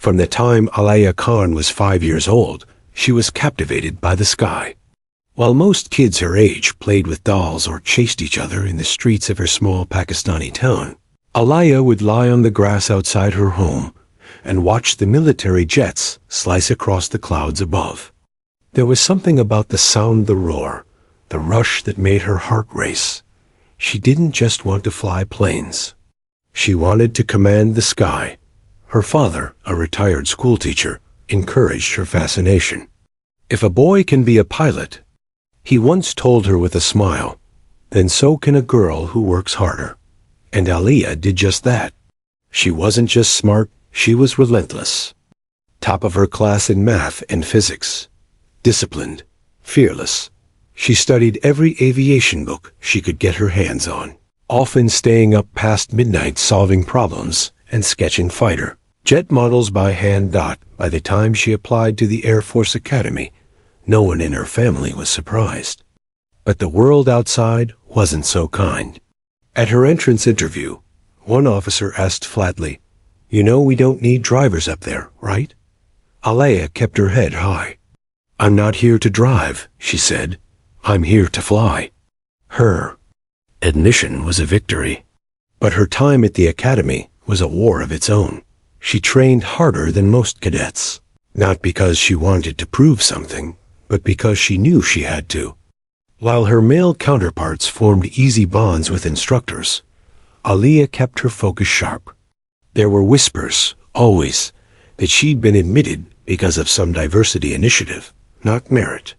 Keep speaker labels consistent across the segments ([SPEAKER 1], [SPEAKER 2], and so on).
[SPEAKER 1] From the time Alaya Khan was 5 years old, she was captivated by the sky. While most kids her age played with dolls or chased each other in the streets of her small Pakistani town, Alaya would lie on the grass outside her home and watch the military jets slice across the clouds above. There was something about the sound, the roar, the rush that made her heart race. She didn't just want to fly planes. She wanted to command the sky. Her father, a retired schoolteacher, encouraged her fascination. If a boy can be a pilot, he once told her with a smile, then so can a girl who works harder. And Aliyah did just that. She wasn't just smart, she was relentless. Top of her class in math and physics. Disciplined, fearless. She studied every aviation book she could get her hands on, often staying up past midnight solving problems and sketching fighter jet models by hand. By the time she applied to the Air Force Academy, no one in her family was surprised. But the world outside wasn't so kind. At her entrance interview, one officer asked flatly, "You know we don't need drivers up there, right?" Alaya kept her head high. "I'm not here to drive," she said. "I'm here to fly." Her admission was a victory. But her time at the academy was a war of its own. She trained harder than most cadets, not because she wanted to prove something, but because she knew she had to. While her male counterparts formed easy bonds with instructors, Aliyah kept her focus sharp. There were whispers, always, that she'd been admitted because of some diversity initiative, not merit.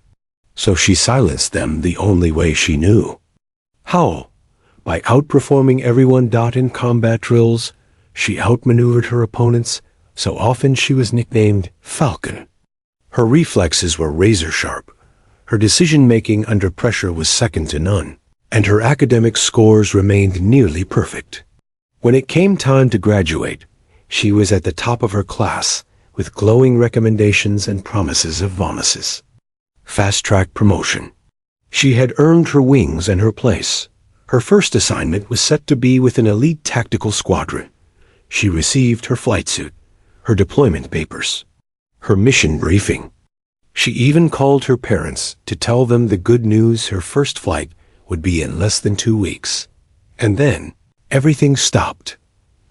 [SPEAKER 1] So she silenced them the only way she knew. How? By outperforming everyone. In combat drills, she outmaneuvered her opponents, so often she was nicknamed Falcon. Her reflexes were razor sharp. Her decision-making under pressure was second to none, and her academic scores remained nearly perfect. When it came time to graduate, she was at the top of her class, with glowing recommendations and promises of bonuses. Fast-track promotion. She had earned her wings and her place. Her first assignment was set to be with an elite tactical squadron. She received her flight suit, her deployment papers, her mission briefing. She even called her parents to tell them the good news: her first flight would be in less than 2 weeks. And then, everything stopped.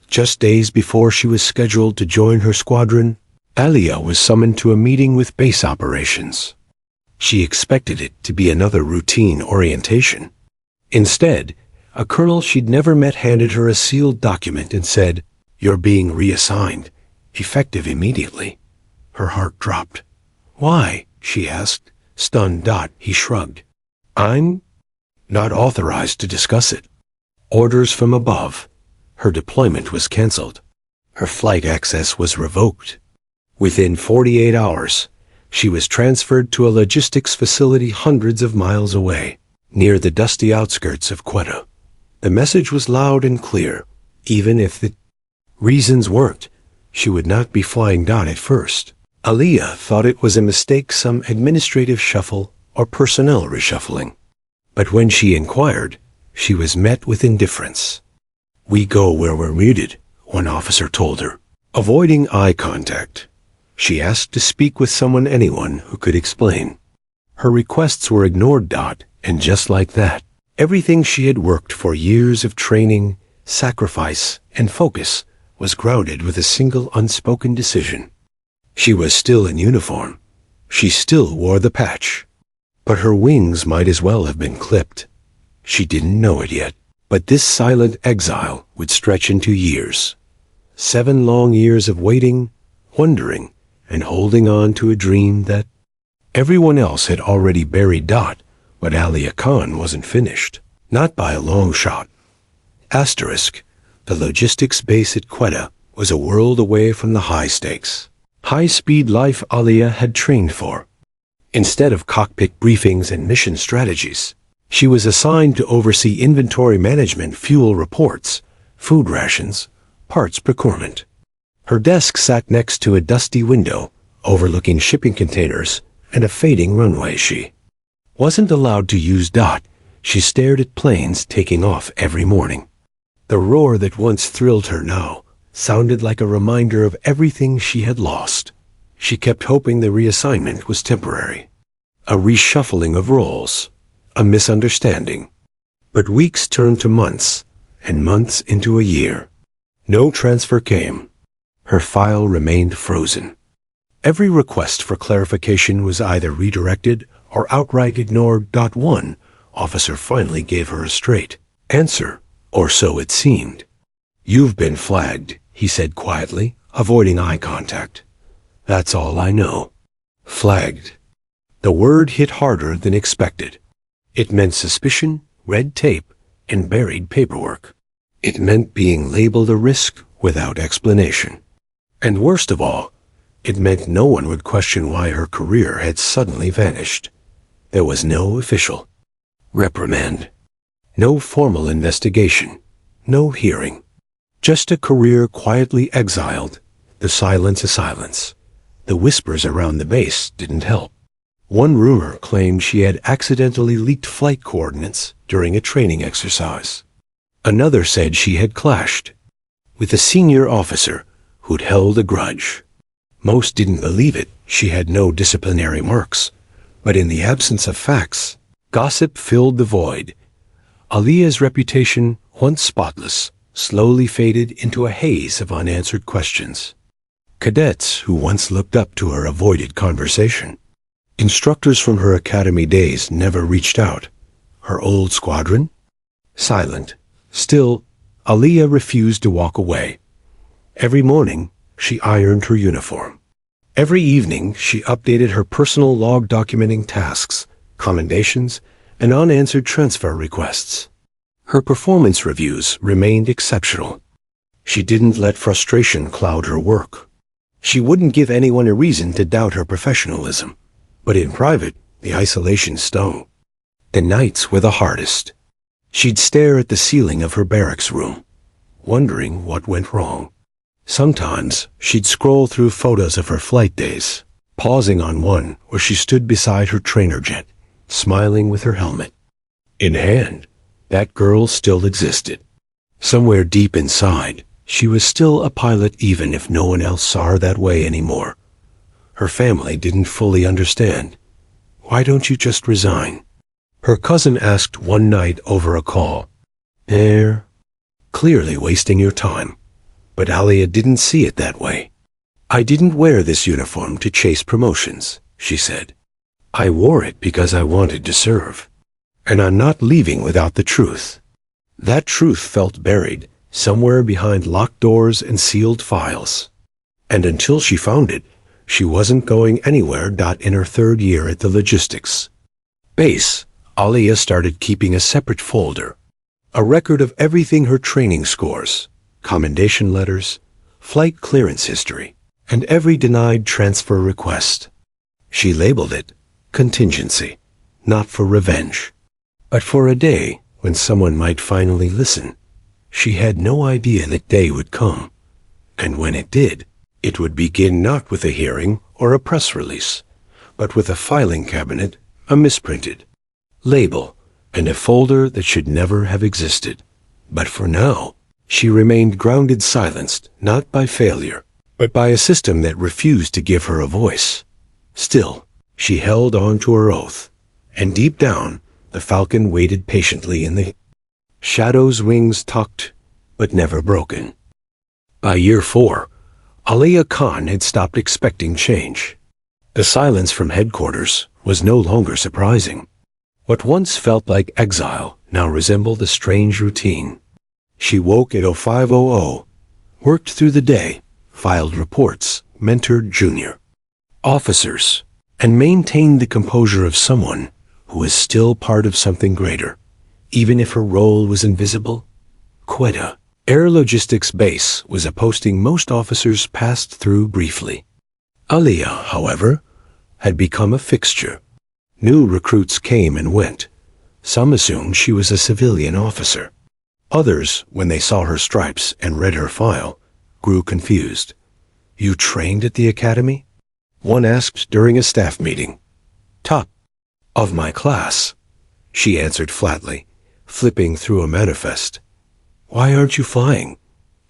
[SPEAKER 1] Just days before she was scheduled to join her squadron, Aliyah was summoned to a meeting with base operations. She expected it to be another routine orientation. Instead, a colonel she'd never met handed her a sealed document and said, "You're being reassigned, effective immediately." Her heart dropped. "Why?" she asked, stunned. He shrugged. "I'm not authorized to discuss it." Orders from above. Her deployment was canceled. Her flight access was revoked. Within 48 hours, she was transferred to a logistics facility hundreds of miles away, near the dusty outskirts of Quetta. The message was loud and clear. Even if the reasons worked, she would not be flying. At first, Aliyah thought it was a mistake, some administrative shuffle or personnel reshuffling. But when she inquired, she was met with indifference. "We go where we're needed," one officer told her. Avoiding eye contact, she asked to speak with anyone who could explain. Her requests were ignored. And just like that, everything she had worked for years of training, sacrifice, and focus was grounded with a single unspoken decision. She was still in uniform. She still wore the patch. But her wings might as well have been clipped. She didn't know it yet, but this silent exile would stretch into years. 7 long years of waiting, wondering, and holding on to a dream that everyone else had already buried. But Aliyah Khan wasn't finished. Not by a long shot. Asterisk, the logistics base at Quetta was a world away from the high-stakes, high-speed life Aliyah had trained for. Instead of cockpit briefings and mission strategies, she was assigned to oversee inventory management, fuel reports, food rations, parts procurement. Her desk sat next to a dusty window, overlooking shipping containers and a fading runway. She wasn't allowed to use. She stared at planes taking off every morning. The roar that once thrilled her now sounded like a reminder of everything she had lost. She kept hoping the reassignment was temporary, a reshuffling of roles, a misunderstanding. But weeks turned to months, and months into a year. No transfer came. Her file remained frozen. Every request for clarification was either redirected or outright ignored. One officer finally gave her a straight answer, or so it seemed. "You've been flagged," he said quietly, avoiding eye contact. "That's all I know." Flagged. The word hit harder than expected. It meant suspicion, red tape, and buried paperwork. It meant being labeled a risk without explanation. And worst of all, it meant no one would question why her career had suddenly vanished. There was no official reprimand, no formal investigation, no hearing. Just a career quietly exiled, the silence a silence. The whispers around the base didn't help. One rumor claimed she had accidentally leaked flight coordinates during a training exercise. Another said she had clashed with a senior officer who'd held a grudge. Most didn't believe it. She had no disciplinary marks. But in the absence of facts, gossip filled the void. Aliya's reputation, once spotless, slowly faded into a haze of unanswered questions. Cadets who once looked up to her avoided conversation. Instructors from her academy days never reached out. Her old squadron? Silent. Still, Aliya refused to walk away. Every morning, she ironed her uniform. Every evening, she updated her personal log documenting tasks, commendations, and unanswered transfer requests. Her performance reviews remained exceptional. She didn't let frustration cloud her work. She wouldn't give anyone a reason to doubt her professionalism. But in private, the isolation stung. The nights were the hardest. She'd stare at the ceiling of her barracks room, wondering what went wrong. Sometimes she'd scroll through photos of her flight days, pausing on one where she stood beside her trainer jet, smiling with her helmet in hand. That girl still existed. Somewhere deep inside, she was still a pilot even if no one else saw her that way anymore. Her family didn't fully understand. "Why don't you just resign?" Her cousin asked one night over a call. Clearly wasting your time. But Aliya didn't see it that way. "I didn't wear this uniform to chase promotions," she said. "I wore it because I wanted to serve. And I'm not leaving without the truth." That truth felt buried somewhere behind locked doors and sealed files. And until she found it, she wasn't going anywhere. In her third year at the logistics base, Aliya started keeping a separate folder, a record of everything: her training scores, commendation letters, flight clearance history, and every denied transfer request. She labeled it contingency, not for revenge, but for a day when someone might finally listen. She had no idea that day would come, and when it did, it would begin not with a hearing or a press release, but with a filing cabinet, a misprinted label, and a folder that should never have existed. But for now, she remained grounded, silenced, not by failure, but by a system that refused to give her a voice. Still, she held on to her oath, and deep down, the falcon waited patiently in the shadows, wings tucked, but never broken. By year 4, Aliya Khan had stopped expecting change. The silence from headquarters was no longer surprising. What once felt like exile now resembled a strange routine. She woke at 0500, worked through the day, filed reports, mentored junior officers, and maintained the composure of someone who was still part of something greater, even if her role was invisible. Quetta Air Logistics Base was a posting most officers passed through briefly. Aliya, however, had become a fixture. New recruits came and went. Some assumed she was a civilian officer. Others, when they saw her stripes and read her file, grew confused. "You trained at the academy?" One asked during a staff meeting. "Top of my class," she answered flatly, flipping through a manifest. "Why aren't you flying?"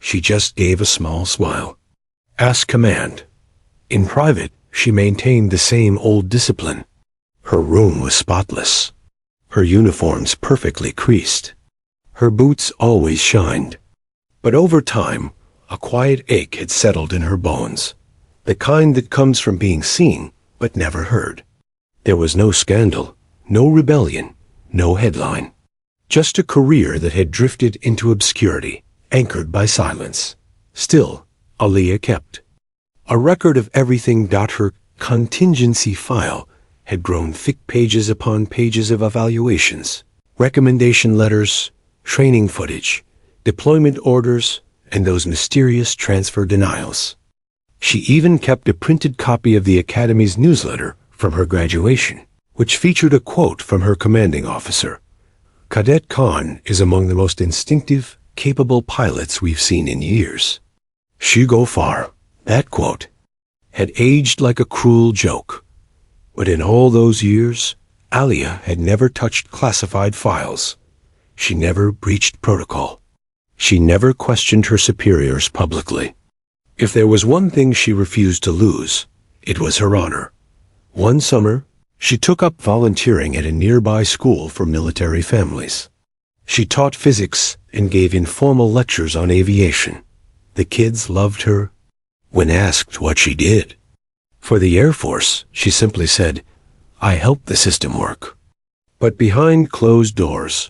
[SPEAKER 1] she just gave a small smile. Ask command. In private, she maintained the same old discipline. Her room was spotless. Her uniforms perfectly creased. Her boots always shined. But over time, a quiet ache had settled in her bones, the kind that comes from being seen but never heard. There was no scandal, no rebellion, no headline. Just a career that had drifted into obscurity, anchored by silence. Still, Aaliyah kept a record of everything. Her contingency file had grown thick, pages upon pages of evaluations, recommendation letters, training footage, deployment orders, and those mysterious transfer denials. She even kept a printed copy of the Academy's newsletter from her graduation, which featured a quote from her commanding officer. Cadet Khan is among the most instinctive, capable pilots we've seen in years. She go far. That quote had aged like a cruel joke. But in all those years, Aaliyah had never touched classified files. She never breached protocol. She never questioned her superiors publicly. If there was one thing she refused to lose, it was her honor. One summer, she took up volunteering at a nearby school for military families. She taught physics and gave informal lectures on aviation. The kids loved her. When asked what she did for the Air Force, she simply said, "I helped the system work." But behind closed doors,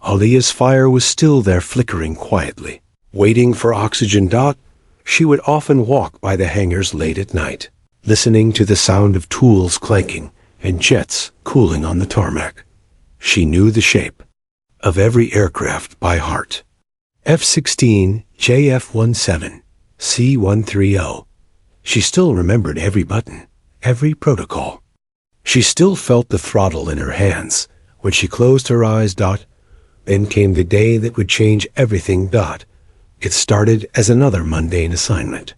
[SPEAKER 1] Aaliyah's fire was still there, flickering quietly, waiting for oxygen. She would often walk by the hangars late at night, listening to the sound of tools clanking and jets cooling on the tarmac. She knew the shape of every aircraft by heart. F-16, JF-17, C-130. She still remembered every button, every protocol. She still felt the throttle in her hands when she closed her eyes. Then came the day that would change everything. It started as another mundane assignment.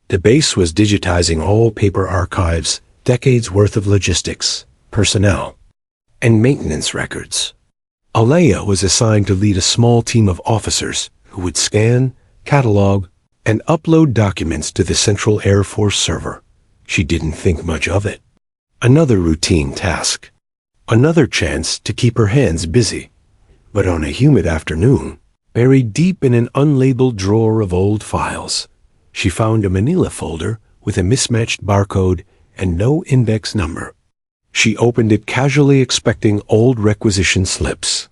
[SPEAKER 1] The base was digitizing all paper archives, decades worth of logistics, personnel, and maintenance records. Aaliyah was assigned to lead a small team of officers who would scan, catalog, and upload documents to the Central Air Force server. She didn't think much of it. Another routine task. Another chance to keep her hands busy. But on a humid afternoon, buried deep in an unlabeled drawer of old files, she found a manila folder with a mismatched barcode and no index number. She opened it casually, expecting old requisition slips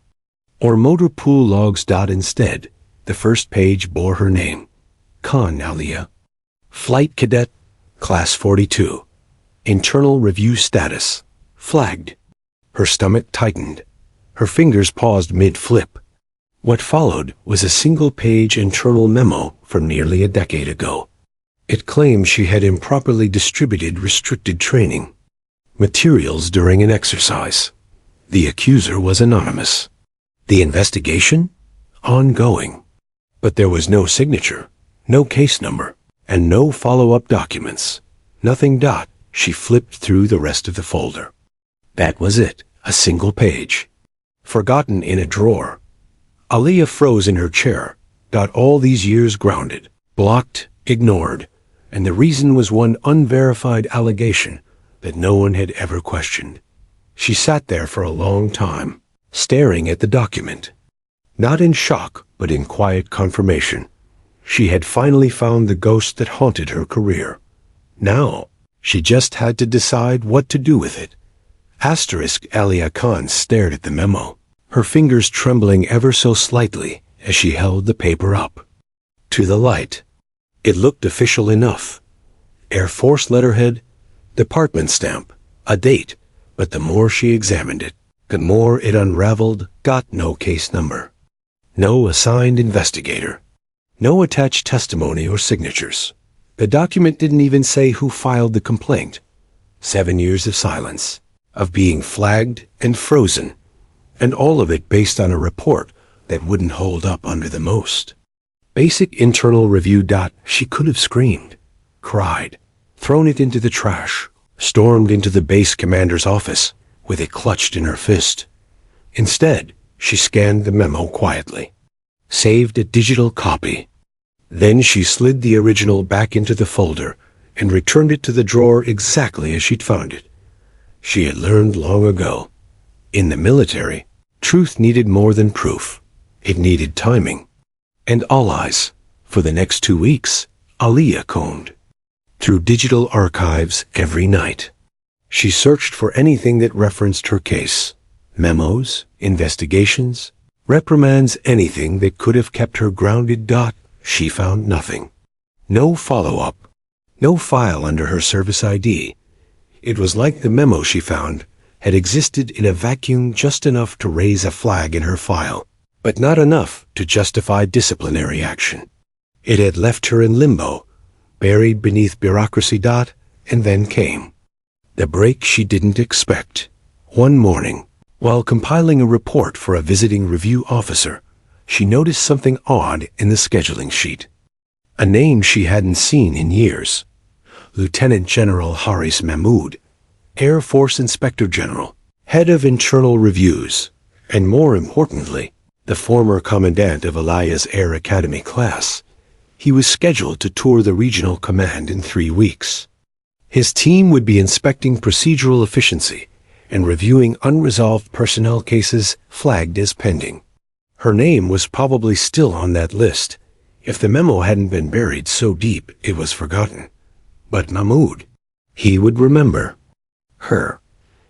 [SPEAKER 1] or motor pool logs. Instead, the first page bore her name, Khan Aaliyah, Flight Cadet, Class 42. Internal review status, flagged. Her stomach tightened. Her fingers paused mid-flip. What followed was a single-page internal memo from nearly a decade ago. It claimed she had improperly distributed restricted training materials during an exercise. The accuser was anonymous. The investigation? Ongoing. But there was no signature, no case number, and no follow-up documents. Nothing. She flipped through the rest of the folder. That was it, a single page. Forgotten in a drawer. Aaliyah froze in her chair. All these years grounded, blocked, ignored, and the reason was one unverified allegation that no one had ever questioned. She sat there for a long time, staring at the document. Not in shock, but in quiet confirmation. She had finally found the ghost that haunted her career. Now, she just had to decide what to do with it. Aaliyah Khan stared at the memo, her fingers trembling ever so slightly as she held the paper up to the light. It looked official enough. Air Force letterhead, department stamp, a date, but the more she examined it, the more it unraveled. Got no case number, no assigned investigator, no attached testimony or signatures. The document didn't even say who filed the complaint. 7 years of silence, of being flagged and frozen, and all of it based on a report that wouldn't hold up under the most basic internal review. She could have screamed, cried, thrown it into the trash, stormed into the base commander's office with it clutched in her fist. Instead, she scanned the memo quietly, saved a digital copy, Then she slid the original back into the folder and returned it to the drawer exactly as she'd found it. She had learned long ago. In the military, truth needed more than proof. It needed timing. And all eyes. For the next 2 weeks, Aliyah combed through digital archives every night. She searched for anything that referenced her case. Memos, investigations, reprimands, anything that could have kept her grounded. She found nothing. No follow-up. No file under her service ID. It was like the memo she found had existed in a vacuum, just enough to raise a flag in her file, but not enough to justify disciplinary action. It had left her in limbo, buried beneath bureaucracy. And then came the break she didn't expect. One morning, while compiling a report for a visiting review officer, she noticed something odd in the scheduling sheet. A name she hadn't seen in years. Lieutenant General Haris Mahmoud, Air Force Inspector General, head of internal reviews, and more importantly, the former commandant of Aliyah's Air Academy class. He was scheduled to tour the regional command in 3 weeks. His team would be inspecting procedural efficiency and reviewing unresolved personnel cases flagged as pending. Her name was probably still on that list, if the memo hadn't been buried so deep it was forgotten. But Mahmoud, he would remember her.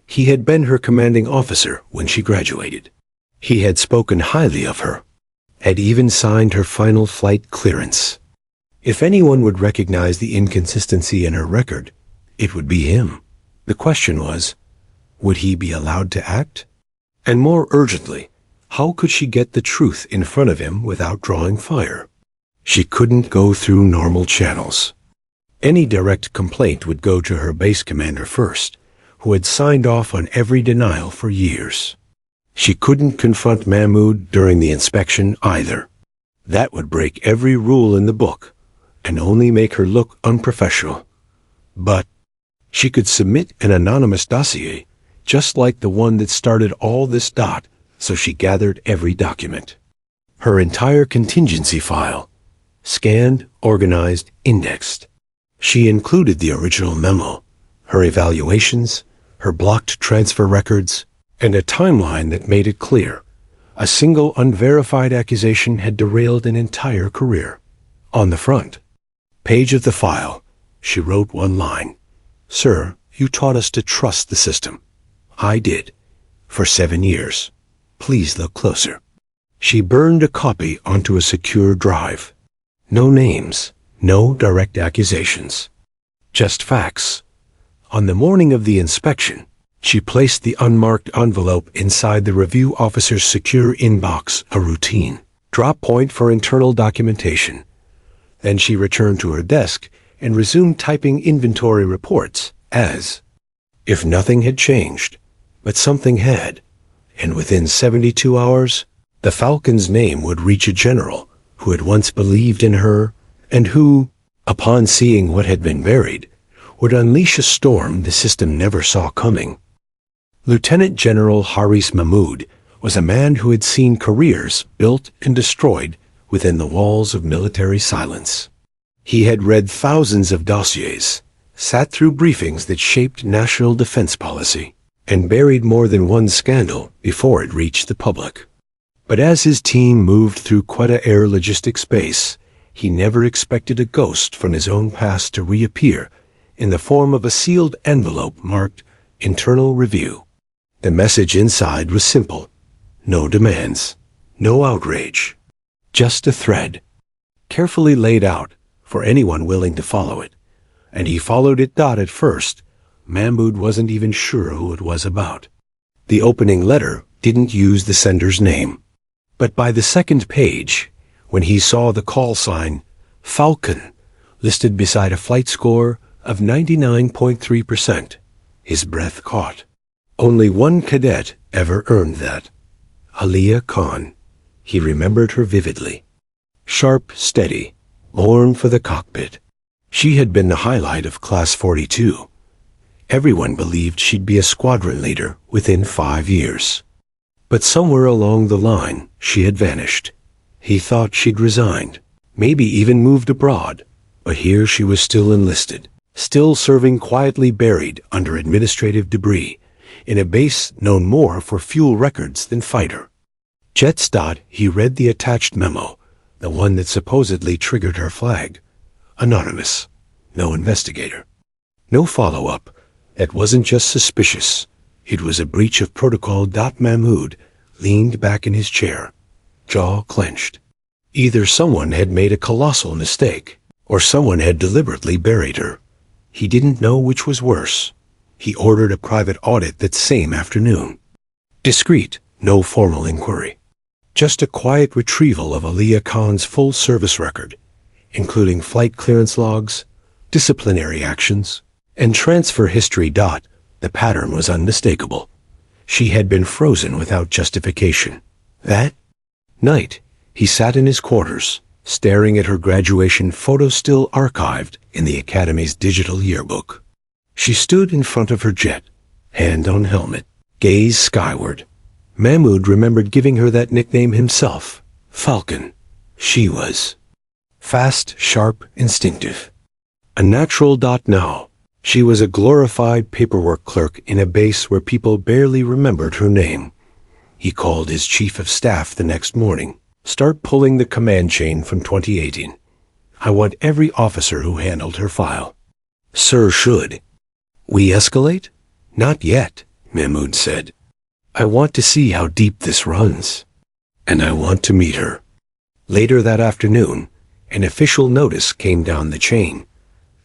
[SPEAKER 1] He had been her commanding officer when she graduated. He had spoken highly of her, had even signed her final flight clearance. If anyone would recognize the inconsistency in her record, it would be him. The question was, would he be allowed to act? And more urgently, how could she get the truth in front of him without drawing fire? She couldn't go through normal channels. Any direct complaint would go to her base commander first, who had signed off on every denial for years. She couldn't confront Mahmoud during the inspection either. That would break every rule in the book and only make her look unprofessional. But she could submit an anonymous dossier, just like the one that started all this. So she gathered every document. Her entire contingency file, scanned, organized, indexed. She included the original memo, her evaluations, her blocked transfer records, and a timeline that made it clear a single unverified accusation had derailed an entire career. On the front page of the file, she wrote one line: "Sir, you taught us to trust the system. I did, for 7 years. Please look closer." She burned a copy onto a secure drive. No names, no direct accusations. Just facts. On the morning of the inspection, she placed the unmarked envelope inside the review officer's secure inbox, a routine drop point for internal documentation. Then she returned to her desk and resumed typing inventory reports as if nothing had changed, but something had. And within 72 hours, the Falcon's name would reach a general who had once believed in her and who, upon seeing what had been buried, would unleash a storm the system never saw coming. Lieutenant General Haris Mahmoud was a man who had seen careers built and destroyed within the walls of military silence. He had read thousands of dossiers, sat through briefings that shaped national defense policy, and buried more than one scandal before it reached the public. But as his team moved through Quetta Air logistics base, he never expected a ghost from his own past to reappear in the form of a sealed envelope marked Internal Review. The message inside was simple: no demands, no outrage, just a thread, carefully laid out for anyone willing to follow it. And he followed it. At first, Mahmoud wasn't even sure who it was about. The opening letter didn't use the sender's name. But by the second page, when he saw the call sign Falcon listed beside a flight score of 99.3%, his breath caught. Only one cadet ever earned that. Aliyah Khan. He remembered her vividly. Sharp, steady, born for the cockpit. She had been the highlight of Class 42. Everyone believed she'd be a squadron leader within 5 years. But somewhere along the line, she had vanished. He thought she'd resigned. maybe even moved abroad. But here she was still enlisted, still serving quietly buried under administrative debris, in a base known more for fuel records than fighter. Jets. He read the attached memo, the one that supposedly triggered her flag. Anonymous. No investigator. No follow-up. It wasn't just suspicious. It was a breach of protocol. Mahmoud leaned back in his chair, jaw clenched. Either someone had made a colossal mistake, or someone had deliberately buried her. He didn't know which was worse. He ordered a private audit that same afternoon. Discreet, no formal inquiry. Just a quiet retrieval of Aliyah Khan's full service record, including flight clearance logs, disciplinary actions, and transfer history. The pattern was unmistakable. She had been frozen without justification. That night, he sat in his quarters, staring at her graduation photo still archived in the Academy's digital yearbook. She stood in front of her jet, hand on helmet, gaze skyward. Mahmoud remembered giving her that nickname himself, Falcon. She was fast, sharp, instinctive. A natural. Now, she was a glorified paperwork clerk in a base where people barely remembered her name. He called his chief of staff the next morning. Start pulling the command chain from 2018. I want every officer who handled her file. Sir, should we escalate? Not yet, Mahmoud said. I want to see how deep this runs. And I want to meet her. Later that afternoon, an official notice came down the chain.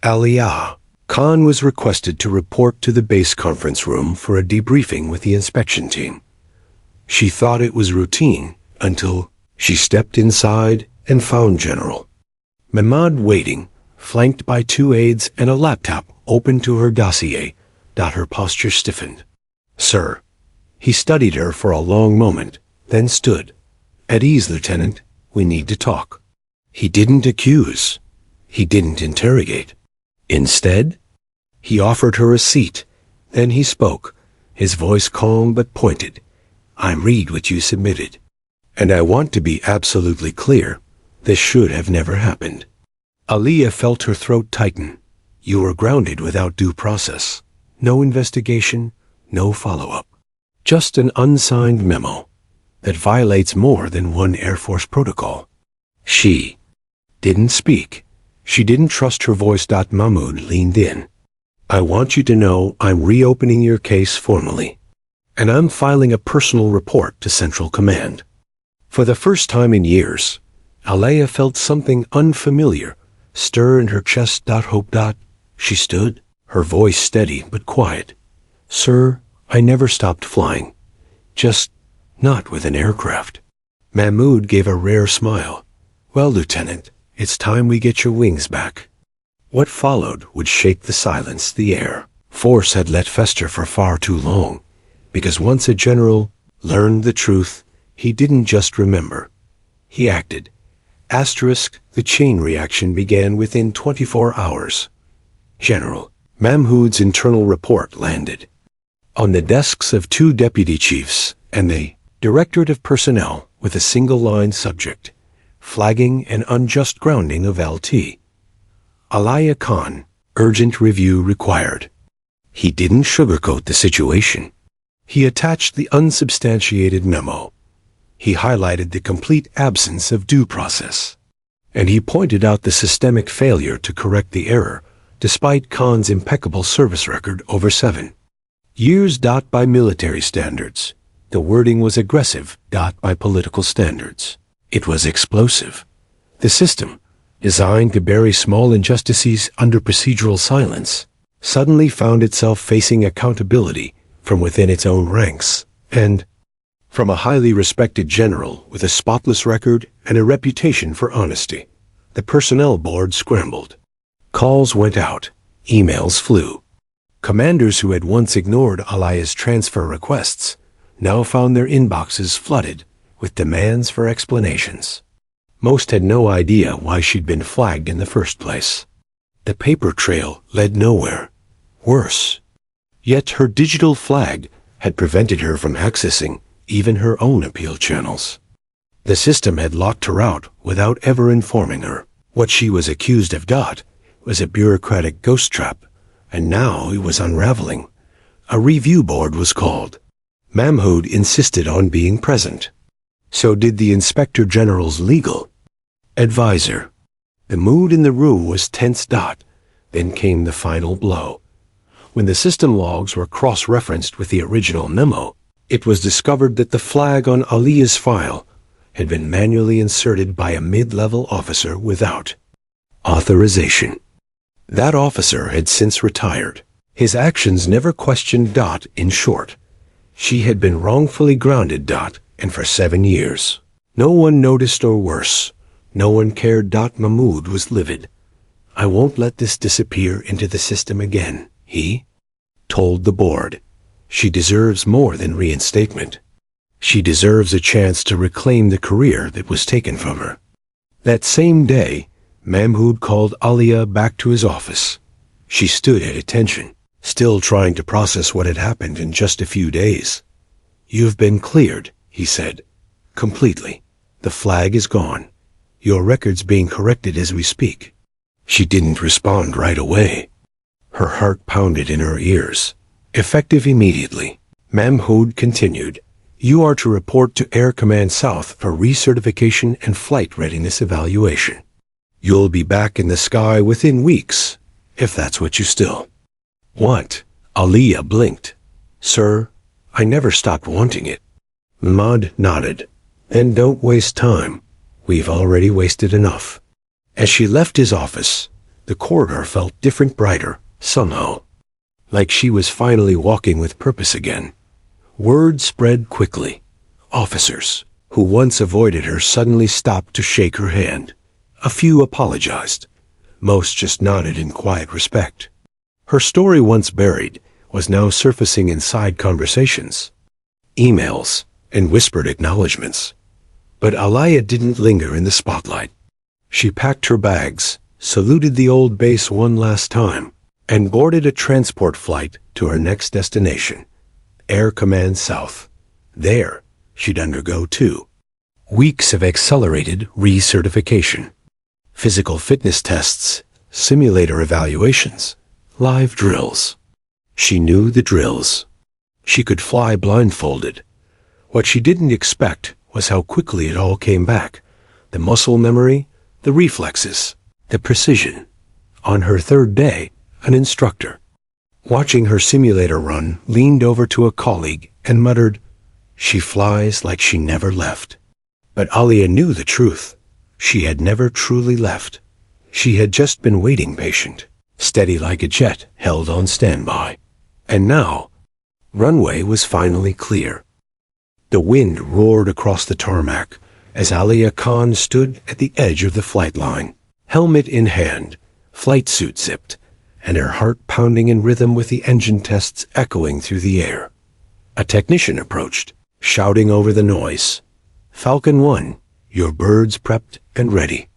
[SPEAKER 1] Aliyah Khan was requested to report to the base conference room for a debriefing with the inspection team. She thought it was routine until she stepped inside and found General Mahmoud waiting, flanked by 2 aides and a laptop open to her dossier. Her posture stiffened. Sir. He studied her for a long moment, then stood. At ease, Lieutenant. We need to talk. He didn't accuse. He didn't interrogate. Instead, he offered her a seat. Then he spoke, his voice calm but pointed. I read what you submitted. And I want to be absolutely clear. This should have never happened. Aliyah felt her throat tighten. You were grounded without due process. No investigation, no follow-up. Just an unsigned memo that violates more than one Air Force protocol. She didn't speak. She didn't trust her voice. Mahmoud leaned in. I want you to know I'm reopening your case formally. And I'm filing a personal report to Central Command. For the first time in years, Aliyah felt something unfamiliar stir in her chest. Hope. She stood, her voice steady but quiet. Sir, I never stopped flying. Just not with an aircraft. Mahmoud gave a rare smile. Well, Lieutenant, it's time we get your wings back. What followed would shake the silence, the air. Force had let fester for far too long, because once a general learned the truth, he didn't just remember. He acted. The chain reaction began within 24 hours. General Mahmoud's internal report landed on the desks of 2 deputy chiefs and the Directorate of Personnel with a single-line subject, flagging an unjust grounding of LT. Aliyah Khan, urgent review required. He didn't sugarcoat the situation. He attached the unsubstantiated memo. He highlighted the complete absence of due process. And he pointed out the systemic failure to correct the error, despite Khan's impeccable service record over 7 years. By military standards. The wording was aggressive. By political standards. It was explosive. The system, designed to bury small injustices under procedural silence, suddenly found itself facing accountability from within its own ranks, and from a highly respected general with a spotless record and a reputation for honesty. The personnel board scrambled. Calls went out. Emails flew. Commanders who had once ignored Aliyah's transfer requests now found their inboxes flooded with demands for explanations. Most had no idea why she'd been flagged in the first place. The paper trail led nowhere. Worse. Yet her digital flag had prevented her from accessing even her own appeal channels. The system had locked her out without ever informing her. What she was accused of was a bureaucratic ghost trap, and now it was unraveling. A review board was called. Mahmood insisted on being present. So did the Inspector General's legal advisor. The mood in the room was tense. Then came the final blow. When the system logs were cross-referenced with the original memo, it was discovered that the flag on Aliya's file had been manually inserted by a mid-level officer without authorization. That officer had since retired. His actions never questioned. In short, she had been wrongfully grounded. And for 7 years. No one noticed, or worse, no one cared. Mahmood was livid. I won't let this disappear into the system again, he told the board. She deserves more than reinstatement. She deserves a chance to reclaim the career that was taken from her. That same day, Mahmood called Aliya back to his office. She stood at attention, still trying to process what had happened in just a few days. You've been cleared, he said. Completely. The flag is gone. Your record's being corrected as we speak. She didn't respond right away. Her heart pounded in her ears. Effective immediately, Mahmood continued. You are to report to Air Command South for recertification and flight readiness evaluation. You'll be back in the sky within weeks, if that's what you still want. Aliya blinked. Sir, I never stopped wanting it. Mahmood nodded. And don't waste time. We've already wasted enough. As she left his office, the corridor felt different, brighter, somehow. Like she was finally walking with purpose again. Word spread quickly. Officers, who once avoided her, suddenly stopped to shake her hand. A few apologized. Most just nodded in quiet respect. Her story, once buried, was now surfacing in side conversations, emails, and whispered acknowledgments. But Aliya didn't linger in the spotlight. She packed her bags, saluted the old base one last time, and boarded a transport flight to her next destination, Air Command South. There, she'd undergo 2 weeks of accelerated recertification. Physical fitness tests, simulator evaluations, live drills. She knew the drills. She could fly blindfolded. What she didn't expect was how quickly it all came back. The muscle memory, the reflexes, the precision. On her 3rd day, an instructor, watching her simulator run, leaned over to a colleague and muttered, She flies like she never left. But Aliya knew the truth. She had never truly left. She had just been waiting, patient, steady like a jet held on standby. And now, runway was finally clear. The wind roared across the tarmac as Aliya Khan stood at the edge of the flight line, helmet in hand, flight suit zipped, and her heart pounding in rhythm with the engine tests echoing through the air. A technician approached, shouting over the noise, Falcon 1, your birds prepped and ready.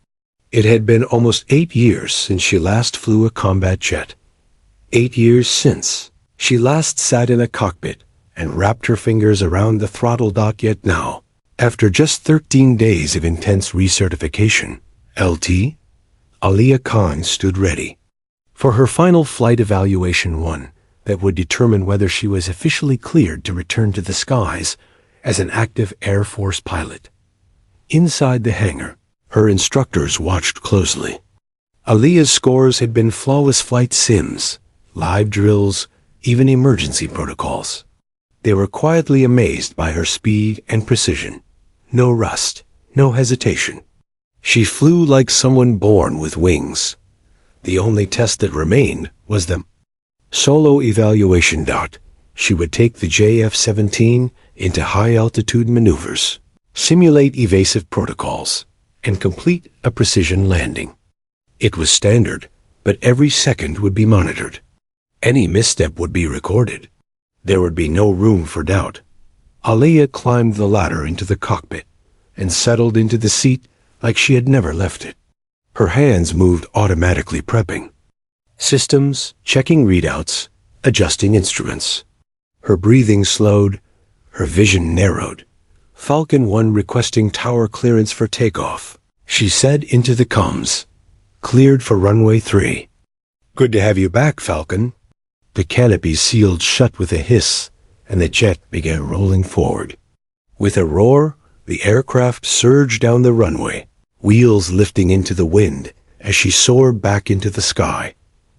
[SPEAKER 1] It had been almost 8 years since she last flew a combat jet. 8 years since she last sat in a cockpit and wrapped her fingers around the throttle. Yet now, after just 13 days of intense recertification, LT, Aliya Khan stood ready for her final flight evaluation, one that would determine whether she was officially cleared to return to the skies as an active Air Force pilot. Inside the hangar, her instructors watched closely. Aliya's scores had been flawless flight sims, live drills, even emergency protocols. They were quietly amazed by her speed and precision. No rust, no hesitation. She flew like someone born with wings. The only test that remained was the solo evaluation. She would take the JF-17 into high-altitude maneuvers, simulate evasive protocols, and complete a precision landing. It was standard, but every second would be monitored. Any misstep would be recorded. There would be no room for doubt. Aliya climbed the ladder into the cockpit and settled into the seat like she had never left it. Her hands moved automatically, prepping systems, checking readouts, adjusting instruments. Her breathing slowed, her vision narrowed. Falcon 1 requesting tower clearance for takeoff, she said into the comms. Cleared for runway 3. Good to have you back, Falcon. The canopy sealed shut with a hiss, and the jet began rolling forward. With a roar, the aircraft surged down the runway, wheels lifting into the wind as she soared back into the sky.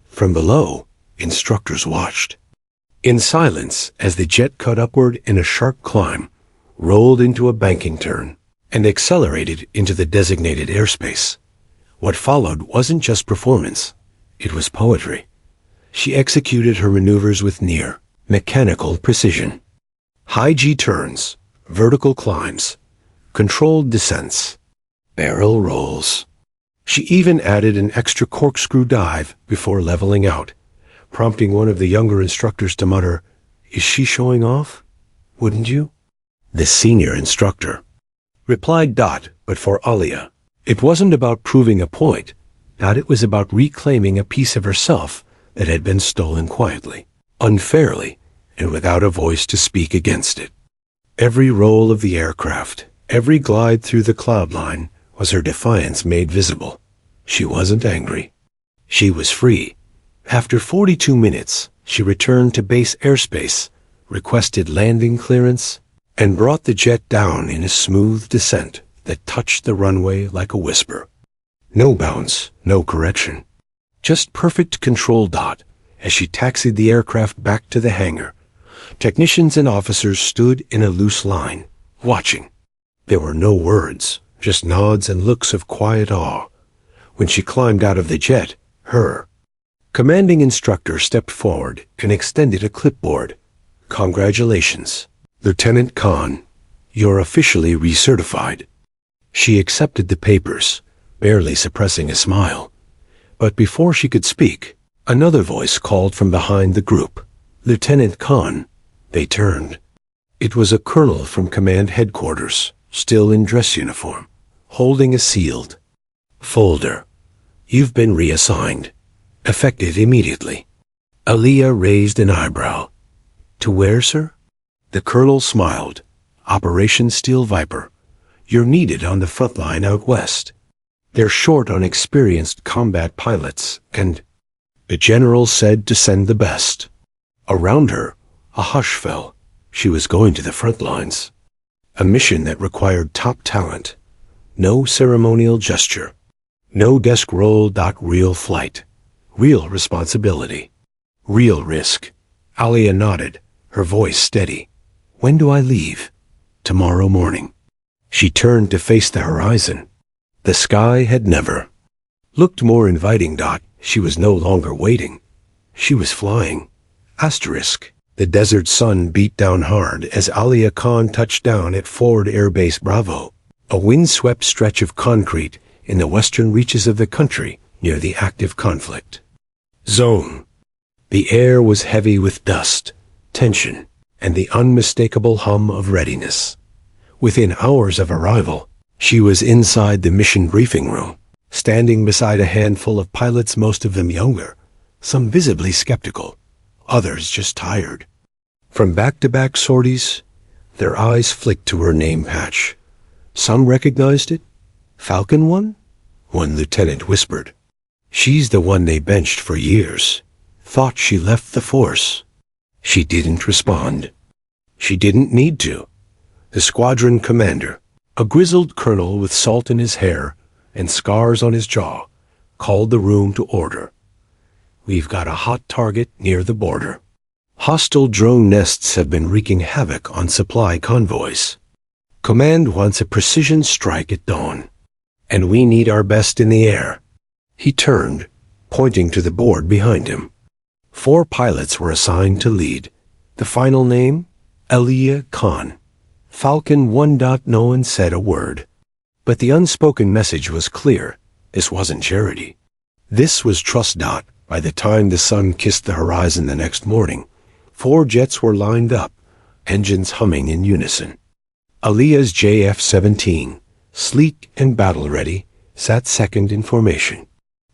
[SPEAKER 1] From below, instructors watched. In silence, as the jet cut upward in a sharp climb, rolled into a banking turn, and accelerated into the designated airspace. What followed wasn't just performance, it was poetry. She executed her maneuvers with near mechanical precision. High G turns, vertical climbs, controlled descents, barrel rolls. She even added an extra corkscrew dive before leveling out, prompting one of the younger instructors to mutter, "Is she showing off? Wouldn't you?" The senior instructor replied, "But for Alia, it wasn't about proving a point. It was about reclaiming a piece of herself that had been stolen quietly, unfairly, and without a voice to speak against it." Every roll of the aircraft, every glide through the cloud line was her defiance made visible. She wasn't angry. She was free. After 42 minutes, she returned to base airspace, requested landing clearance, and brought the jet down in a smooth descent that touched the runway like a whisper. No bounce, no correction. Just perfect control. As she taxied the aircraft back to the hangar, technicians and officers stood in a loose line, watching. There were no words, just nods and looks of quiet awe. When she climbed out of the jet, her commanding instructor stepped forward and extended a clipboard. "Congratulations, Lieutenant Khan. You're officially recertified." She accepted the papers, barely suppressing a smile. But before she could speak, another voice called from behind the group, "Lieutenant Khan." They turned. It was a colonel from command headquarters, still in dress uniform, holding a sealed folder. "You've been reassigned. Effective immediately." Aliyah raised an eyebrow. "To where, sir?" The colonel smiled. "Operation Steel Viper. You're needed on the front line out west. They're short on experienced combat pilots, and..." The general said to send the best. Around her, a hush fell. She was going to the front lines. A mission that required top talent. No ceremonial gesture. No desk roll. Real flight. Real responsibility. Real risk. Alia nodded, her voice steady. "When do I leave?" "Tomorrow morning." She turned to face the horizon. The sky had never looked more inviting. She was no longer waiting. She was flying. Asterisk. The desert sun beat down hard as Alia Khan touched down at Forward Air Base Bravo, a windswept stretch of concrete in the western reaches of the country near the active conflict zone. The air was heavy with dust, tension, and the unmistakable hum of readiness. Within hours of arrival, she was inside the mission briefing room, standing beside a handful of pilots, most of them younger, some visibly skeptical, others just tired. From back-to-back sorties, their eyes flicked to her name patch. Some recognized it. "Falcon 1?" One lieutenant whispered. "She's the one they benched for years. Thought she left the force." She didn't respond. She didn't need to. The squadron commander, a grizzled colonel with salt in his hair and scars on his jaw, called the room to order. "We've got a hot target near the border. Hostile drone nests have been wreaking havoc on supply convoys. Command wants a precision strike at dawn, and we need our best in the air." He turned, pointing to the board behind him. 4 pilots were assigned to lead. The final name? Aliyah Khan. Falcon 1. No one said a word. But the unspoken message was clear. This wasn't charity. This was trust. By the time the sun kissed the horizon the next morning, 4 jets were lined up, engines humming in unison. Aliyah's JF-17, sleek and battle-ready, sat second in formation.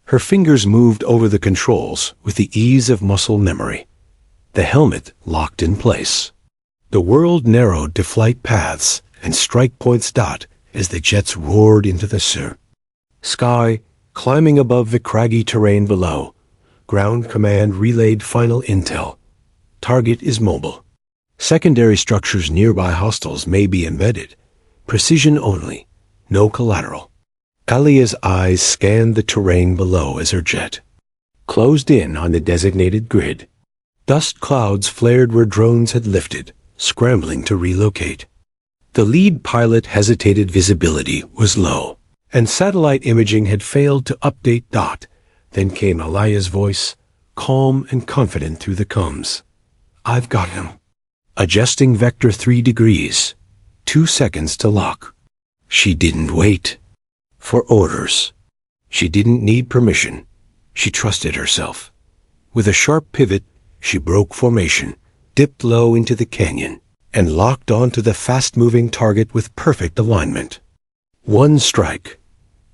[SPEAKER 1] Her fingers moved over the controls with the ease of muscle memory. The helmet locked in place. The world narrowed to flight paths and strike points dot as the jets roared into the sky, climbing above the craggy terrain below. Ground command relayed final intel. Target is mobile. Secondary structures nearby hostiles may be embedded. Precision only, no collateral. Alia's eyes scanned the terrain below as her jet closed in on the designated grid. Dust clouds flared where drones had lifted, scrambling to relocate. The lead pilot hesitated. Visibility was low, and satellite imaging had failed to update dot. Then came Alia's voice, calm and confident through the comms. "I've got him." Adjusting vector 3 degrees. 2 seconds to lock. She didn't wait for orders. She didn't need permission. She trusted herself. With a sharp pivot, she broke formation, dipped low into the canyon, and locked onto the fast-moving target with perfect alignment. One strike.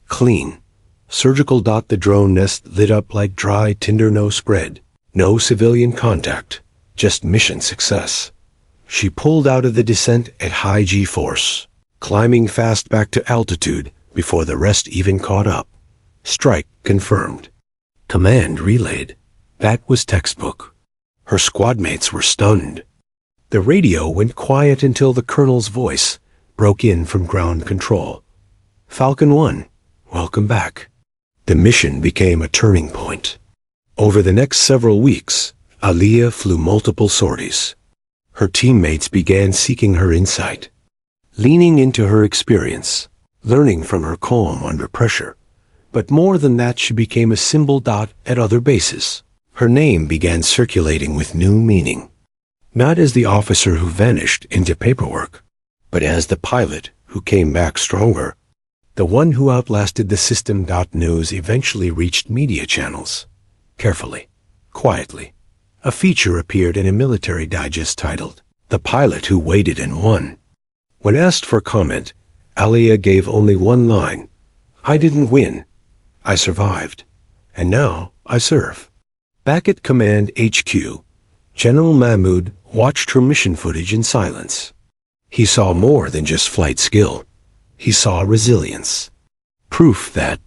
[SPEAKER 1] Clean. Surgical dot. The drone nest lit up like dry tinder. No spread. No civilian contact. Just mission success. She pulled out of the descent at high G-force, climbing fast back to altitude before the rest even caught up. Strike confirmed. Command relayed. That was textbook. Her squadmates were stunned. The radio went quiet until the colonel's voice broke in from ground control. "Falcon 1, welcome back." The mission became a turning point. Over the next several weeks, Alia flew multiple sorties. Her teammates began seeking her insight, leaning into her experience, learning from her calm under pressure. But more than that, she became a symbol dot at other bases. Her name began circulating with new meaning. Not as the officer who vanished into paperwork, but as the pilot who came back stronger. The one who outlasted the system. News eventually reached media channels. Carefully, quietly, a feature appeared in a military digest titled, "The Pilot Who Waited and Won." When asked for comment, Alia gave only one line: "I didn't win. I survived. And now I serve." Back at Command HQ, General Mahmoud watched her mission footage in silence. He saw more than just flight skill. He saw resilience. Proof that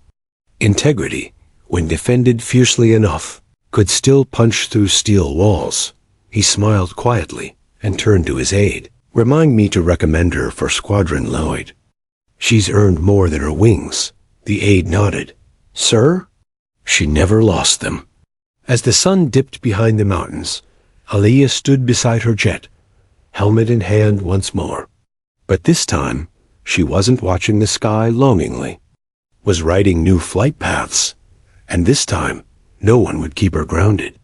[SPEAKER 1] integrity, when defended fiercely enough, could still punch through steel walls. He smiled quietly and turned to his aide. "Remind me to recommend her for Squadron Lloyd. She's earned more than her wings." The aide nodded. "Sir?" She never lost them. As the sun dipped behind the mountains, Alia stood beside her jet, helmet in hand once more. But this time, she wasn't watching the sky longingly, was writing new flight paths, and this time, no one would keep her grounded.